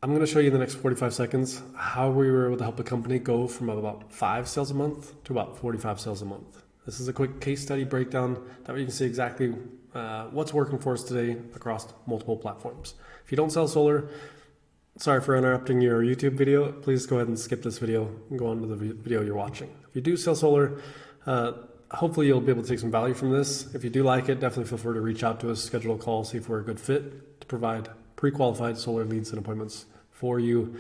I'm going to show you in the next 45 seconds how we were able to help a company go from about 5 sales a month to about 45 sales a month. This is a quick case study breakdown that you can see exactly what's working for us today across multiple platforms. If you don't sell solar, sorry for interrupting your YouTube video. Please go ahead and skip this video and go on to the video you're watching. If you do sell solar, hopefully you'll be able to take some value from this. If you do like it, definitely feel free to reach out to us, schedule a call, see if we're a good fit to provide pre-qualified solar leads and appointments for you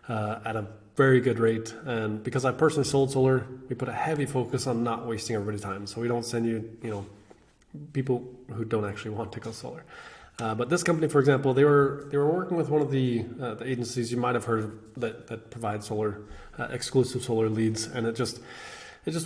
at a very good rate. And because I personally sold solar, we put a heavy focus on not wasting everybody's time. So we don't send you, people who don't actually want to go solar. But this company, for example, they were working with one of the agencies you might have heard of that provide solar exclusive solar leads, and it just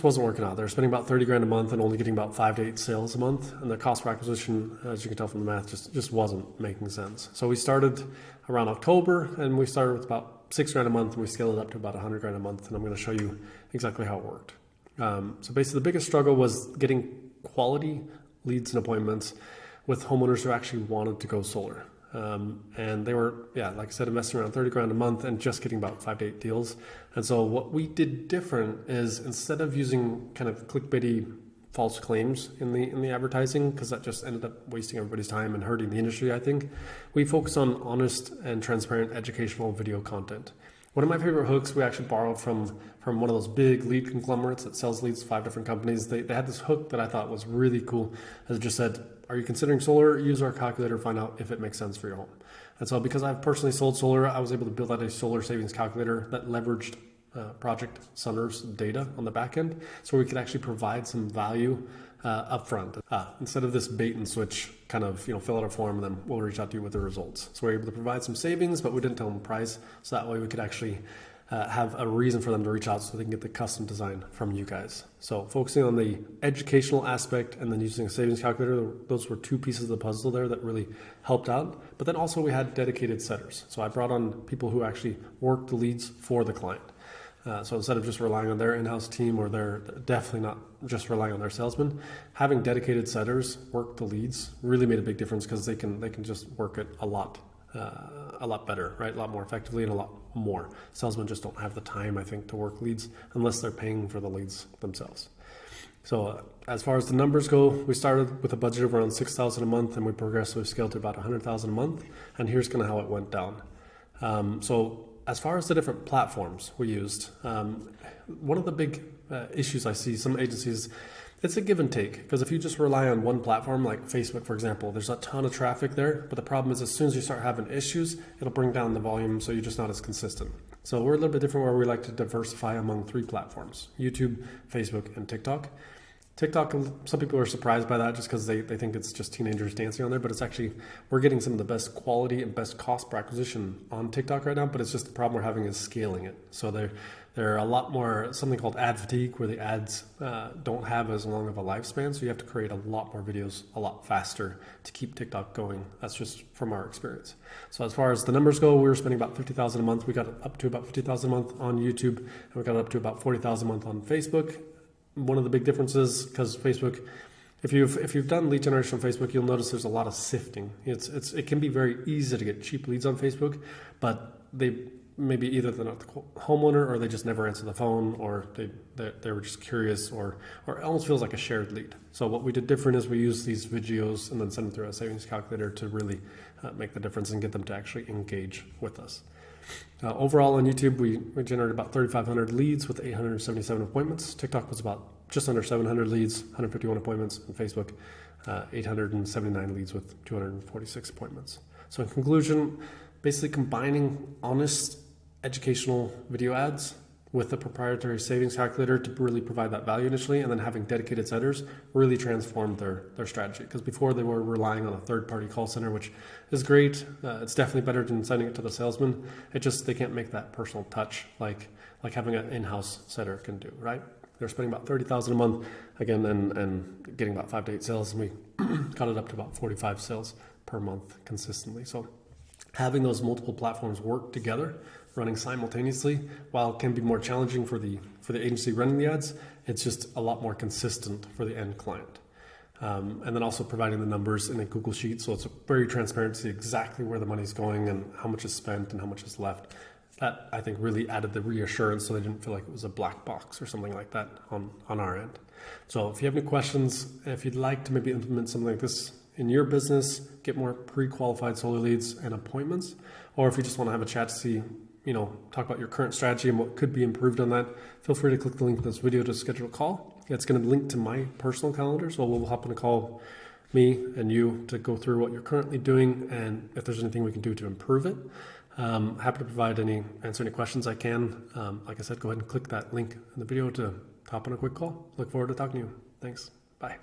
wasn't working out. They're spending about 30 grand a month and only getting about 5 to 8 sales a month, and the cost per acquisition, as you can tell from the math, just wasn't making sense. So we started around October, and we started with about 6 grand a month, and we scaled it up to about 100 grand a month, and I'm going to show you exactly how it worked. So basically, the biggest struggle was getting quality leads and appointments with homeowners who actually wanted to go solar. And they were, like I said, investing around 30 grand a month and just getting about 5 to 8 deals. And so what we did different is, instead of using kind of clickbaity false claims in the advertising, because that just ended up wasting everybody's time and hurting the industry, I think, we focus on honest and transparent educational video content. One of my favorite hooks we actually borrowed from one of those big lead conglomerates that sells leads to 5 different companies. They had this hook that I thought was really cool. As it just said, are you considering solar? Use our calculator, find out if it makes sense for your home. And so because I've personally sold solar, I was able to build out a solar savings calculator that leveraged Project Sunner's data on the back end, so we could actually provide some value upfront instead of this bait and switch kind of fill out a form and then we'll reach out to you with the results. So we're able to provide some savings, but we didn't tell them the price, so that way we could actually have a reason for them to reach out so they can get the custom design from you guys. So focusing on the educational aspect and then using a savings calculator, those were 2 pieces of the puzzle there that really helped out. But then also we had dedicated setters. So I brought on people who actually worked the leads for the client. So instead of just relying on their in-house team, or they're definitely not just relying on their salesmen, having dedicated setters work the leads really made a big difference, because they can just work it a lot better, right? A lot more effectively and a lot more. Salesmen just don't have the time, I think, to work leads unless they're paying for the leads themselves. So as far as the numbers go, we started with a budget of around 6,000 a month, and we progressively scaled to about 100,000 a month. And here's kind of how it went down. So as far as the different platforms we used, one of the big issues I see some agencies, it's a give and take, because if you just rely on one platform, like Facebook, for example, there's a ton of traffic there, but the problem is as soon as you start having issues, it'll bring down the volume, so you're just not as consistent. So we're a little bit different, where we like to diversify among 3 platforms: YouTube, Facebook, and TikTok. TikTok, some people are surprised by that just because they think it's just teenagers dancing on there, but it's actually, we're getting some of the best quality and best cost per acquisition on TikTok right now, but it's just the problem we're having is scaling it. So they're a lot more, something called ad fatigue, where the ads don't have as long of a lifespan, so you have to create a lot more videos a lot faster to keep TikTok going. That's just from our experience. So as far as the numbers go, we were spending about 50,000 a month. We got up to about 50,000 a month on YouTube, and we got up to about 40,000 a month on Facebook. One of the big differences, because Facebook, if you've done lead generation on Facebook, you'll notice there's a lot of sifting. It can be very easy to get cheap leads on Facebook, but they maybe either they're not the homeowner, or they just never answer the phone, or they were just curious, or it almost feels like a shared lead. So what we did different is we used these videos and then send them through a savings calculator to really make the difference and get them to actually engage with us. Overall on YouTube, we generated about 3,500 leads with 877 appointments. TikTok was about just under 700 leads, 151 appointments, and Facebook 879 leads with 246 appointments. So in conclusion, basically combining honest educational video ads with the proprietary savings calculator to really provide that value initially, and then having dedicated setters really transformed their strategy. Because before they were relying on a third-party call center, which is great. It's definitely better than sending it to the salesman. They can't make that personal touch like having an in-house setter can do, right? They're spending about 30,000 a month again, and getting about 5 to 8 sales, and we got it up to about 45 sales per month consistently. So having those multiple platforms work together, running simultaneously, while it can be more challenging for the agency running the ads, it's just a lot more consistent for the end client. And then also providing the numbers in a Google Sheet, so it's very transparent to see exactly where the money's going and how much is spent and how much is left. That, I think, really added the reassurance, so they didn't feel like it was a black box or something like that on our end. So if you have any questions, if you'd like to maybe implement something like this in your business, get more pre-qualified solar leads and appointments, or if you just want to have a chat to see, talk about your current strategy and what could be improved on that, feel free to click the link in this video to schedule a call. It's going to link to my personal calendar, so we'll hop on a call, me and you, to go through what you're currently doing and if there's anything we can do to improve it. Happy to answer any questions I can. Like I said, go ahead and click that link in the video to hop on a quick call. Look forward to talking to you. Thanks. Bye.